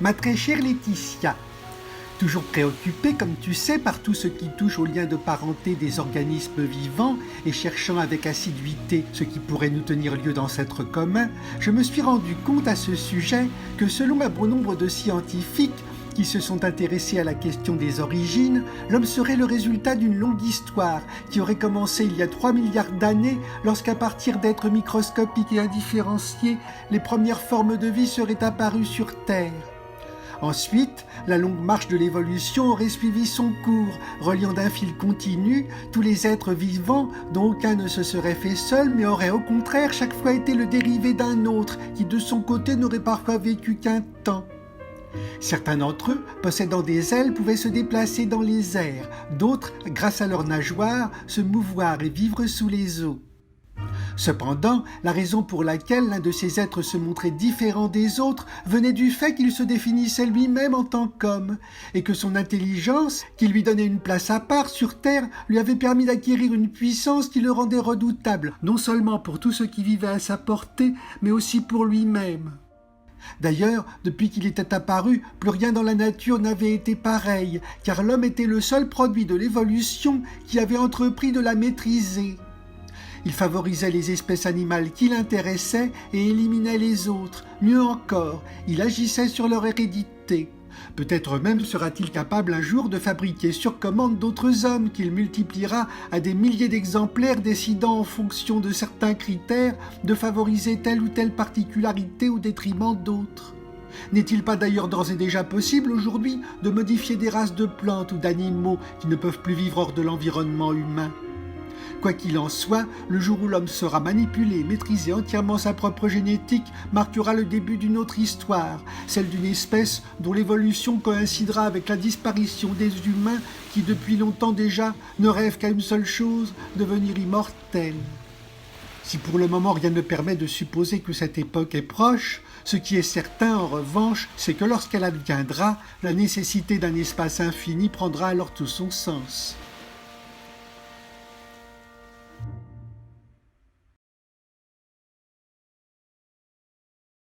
Ma très chère Laetitia, toujours préoccupée, comme tu sais, par tout ce qui touche au lien de parenté des organismes vivants et cherchant avec assiduité ce qui pourrait nous tenir lieu d'ancêtres communs, je me suis rendu compte à ce sujet que selon un bon nombre de scientifiques qui se sont intéressés à la question des origines, l'homme serait le résultat d'une longue histoire qui aurait commencé il y a 3 milliards d'années lorsqu'à partir d'êtres microscopiques et indifférenciés, les premières formes de vie seraient apparues sur Terre. Ensuite, la longue marche de l'évolution aurait suivi son cours, reliant d'un fil continu tous les êtres vivants dont aucun ne se serait fait seul, mais aurait au contraire chaque fois été le dérivé d'un autre qui de son côté n'aurait parfois vécu qu'un temps. Certains d'entre eux, possédant des ailes, pouvaient se déplacer dans les airs, d'autres, grâce à leurs nageoires, se mouvoir et vivre sous les eaux. Cependant, la raison pour laquelle l'un de ces êtres se montrait différent des autres venait du fait qu'il se définissait lui-même en tant qu'homme, et que son intelligence, qui lui donnait une place à part sur Terre, lui avait permis d'acquérir une puissance qui le rendait redoutable, non seulement pour tout ce qui vivait à sa portée, mais aussi pour lui-même. D'ailleurs, depuis qu'il était apparu, plus rien dans la nature n'avait été pareil, car l'homme était le seul produit de l'évolution qui avait entrepris de la maîtriser. Il favorisait les espèces animales qui l'intéressaient et éliminait les autres. Mieux encore, il agissait sur leur hérédité. Peut-être même sera-t-il capable un jour de fabriquer sur commande d'autres hommes qu'il multipliera à des milliers d'exemplaires, décidant en fonction de certains critères de favoriser telle ou telle particularité au détriment d'autres. N'est-il pas d'ailleurs d'ores et déjà possible aujourd'hui de modifier des races de plantes ou d'animaux qui ne peuvent plus vivre hors de l'environnement humain ? Quoi qu'il en soit, le jour où l'homme saura manipuler et maîtriser entièrement sa propre génétique marquera le début d'une autre histoire, celle d'une espèce dont l'évolution coïncidera avec la disparition des humains qui, depuis longtemps déjà, ne rêvent qu'à une seule chose, devenir immortels. Si pour le moment rien ne permet de supposer que cette époque est proche, ce qui est certain en revanche, c'est que lorsqu'elle adviendra, la nécessité d'un espace infini prendra alors tout son sens.